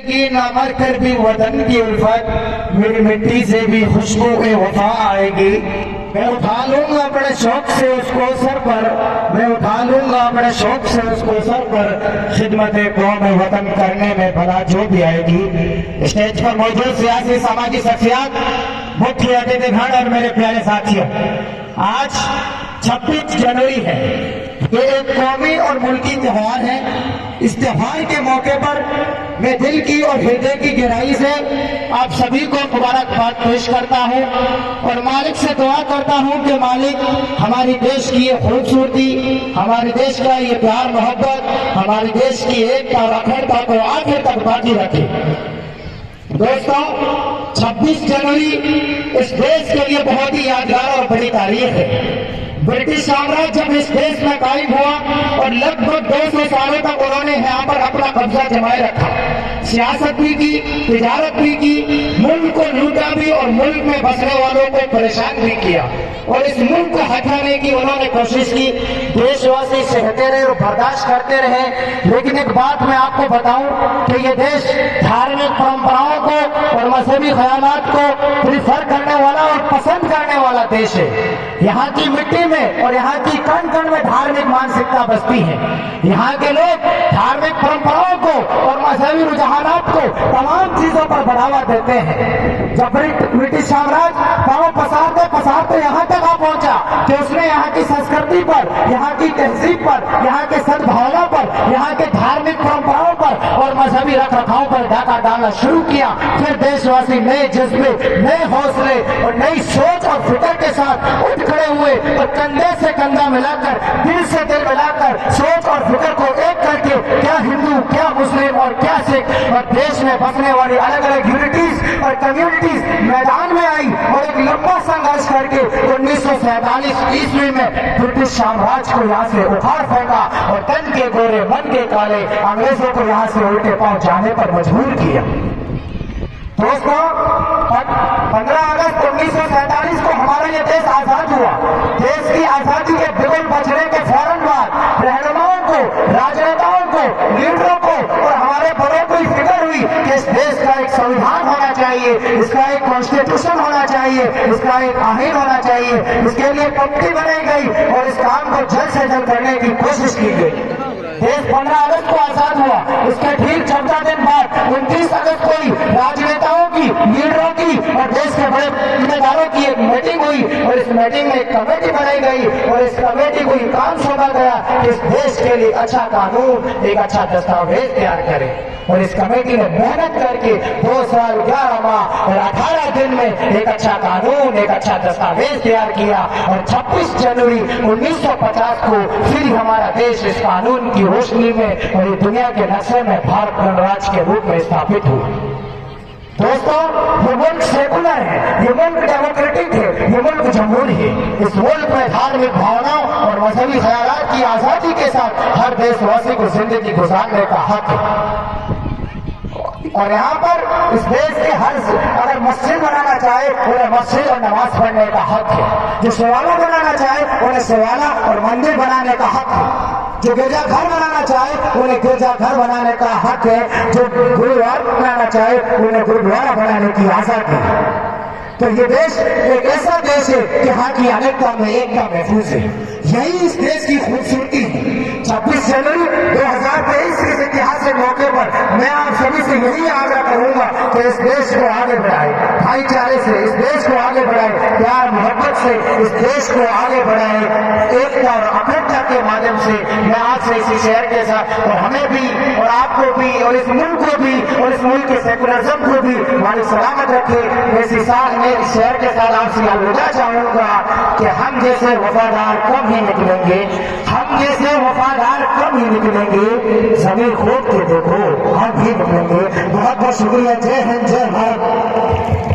की ना मर कर भी वतन की उल्फत, मेरी मिट्टी से भी खुशबू ए वफा आएगी। मैं उठा लूंगा बड़े शौक से उसको सर पर, मैं उठा लूंगा बड़े शौक से उसको सर पर, खिदमत कौम वतन करने में भला जो भी आएगी। स्टेज पर मौजूद सियासी सामाजिक शख्सियत, मुख्य अतिथिगण और मेरे प्यारे साथियों, आज 26 जनवरी है। ये एक कौमी और मुल्की त्योहार है। इस त्योहार के मौके पर मैं दिल की और हृदय की गहराई से आप सभी को मुबारकबाद पेश करता हूं और मालिक से दुआ करता हूं कि मालिक हमारे देश की ये खूबसूरती, हमारे देश का ये प्यार मोहब्बत, हमारे देश की एकता और अखंडता को आखिर तक बाकी रखे। दोस्तों, 26 जनवरी इस देश के लिए बहुत ही यादगार और बड़ी तारीख है। ब्रिटिश साम्राज्य जब इस देश में कायम हुआ और लगभग 200 सालों तक उन्होंने यहाँ पर अपना कब्जा जमाए रखा, सियासत भी की, तिजारत भी की, मुल्क को लूटा भी और मुल्क में बसने वालों को परेशान भी किया और इस मुल्क को हटाने की उन्होंने कोशिश की। देशवासी सहते रहे और बर्दाश्त करते रहे। लेकिन एक बात मैं आपको बताऊं कि ये देश धार्मिक परंपराओं को और मजहबी ख्यालात को प्रिफर करने वाला और पसंद करने वाला देश है। यहाँ की मिट्टी में और यहाँ की कण कण में धार्मिक मानसिकता बसती है। यहाँ के लोग धार्मिक परंपराओं को और मजहबी रुझानात को तमाम चीजों पर बढ़ावा देते हैं। जब ब्रिटिश साम्राज्य पांव पसारते पसारते यहाँ तक आ पहुंचा कि उसने यहाँ की संस्कृति पर, यहाँ की तहजीब पर, यहाँ के सद्भावना पर, यहाँ के धार्मिक परंपराओं पर और मजहबी रख रखाव पर डाका डालना शुरू किया। फिर देशवासी नए जज्बे, नए हौसले और नई सोच और फिक्र के साथ उठ खड़े हुए और कंधे से कंधा मिलाकर, दिल से दिल मिलाकर, सोच और फिक्र को एक करके, क्या हिंदू, क्या मुस्लिम और क्या सिख और देश में बसने वाली अलग अलग यूनिटीज और कम्युनिटीज मैदान में आई और एक लंबा संघर्ष करके 1947 ईस्वी में ब्रिटिश साम्राज्य को यहाँ से उखाड़ फेंका और तन के गोरे मन के काले अंग्रेजों को यहाँ से उल्टे पांव जाने पर मजबूर किया। दोस्तों, 15 अगस्त 1947 को हमारा यह देश आजाद हुआ। देश की आजादी के बिल्कुल बचने के फौरन बाद रहनुमाओं को, राजनेताओं को, लीडरों को और हमारे बड़ों को फिक्र हुई कि इस देश का एक संविधान होना चाहिए, इसका एक कॉन्स्टिट्यूशन होना चाहिए, इसका एक आईन होना चाहिए। इसके लिए कमेटी बनाई गई और इस काम को जल्द से जल्द करने की कोशिश की गई। देश 15 अगस्त को आजाद हुआ। इसके ठीक 14 दिन बाद 29 अगस्त को ही राजनेताओं की, लीडरों की और देश के बड़े जिम्मेदारों की एक मीटिंग हुई और इस मीटिंग में एक कमेटी बनाई गई और इस कमेटी को ये काम सौंपा गया कि इस देश के लिए अच्छा कानून, एक अच्छा दस्तावेज तैयार करे। और इस कमेटी ने मेहनत करके 2 साल 11 माह और 18 दिन में एक अच्छा कानून, एक अच्छा दस्तावेज तैयार किया और 26 जनवरी 1950 को फिर हमारा देश इस कानून की रोशनी में और ये दुनिया के नक्शे में भारत गणराज्य के रूप में स्थापित हुआ। दोस्तों, ये मुल्क सेकुलर है, ये मुल्क डेमोक्रेटिक है, ये मुल्क जमहूरी है। इस मुल्क में धार्मिक भावनाओं और मजहबी ख्यालात की आजादी के साथ हर देशवासी को जिंदगी गुजारने का हक है। और यहाँ पर इस देश के हर अगर मस्जिद बनाना चाहे उन्हें मस्जिद और नमाज पढ़ने का हक है। जो सेवाला बनाना चाहे उन्हें सेवाला और मंदिर बनाने का हक है। जो गिरजाघर बनाना चाहे उन्हें गिरजाघर बनाने का हक है। जो गुरुद्वारा बनाना चाहे उन्हें गुरुद्वारा बनाने की आजादी है। तो ये देश एक ऐसा देश है कि यहाँ की अनेकता में एकता महफूज है। यही इस देश की खूबसूरती है। 26 जनवरी 2023 के इस ऐतिहासिक मौके पर मैं आप सभी से यही आग्रह करूंगा कि इस देश को आगे बढ़ाए, भाईचारे से इस देश को आगे बढ़ाए, प्यार मोहब्बत से इस देश को आगे बढ़ाए, एकता और अखंडता के माध्यम से। मैं आपसे इसी शहर के साथ और हमें भी और आपको भी और इस मुल्क को भी और इस मुल्क के सेकुलरिज्म को भी मालिक सलामत रखे। इसी साथ में इस शहर के साथ आपसे अलविदा चाहूंगा कि हम जैसे वफादार कब ही निकलेंगे, हम जैसे वफादार कब ही निकलेंगे। जमीन खोद के देखो, हम भी निकलेंगे। बहुत बहुत शुक्रिया। जय हिंद, जय भारत।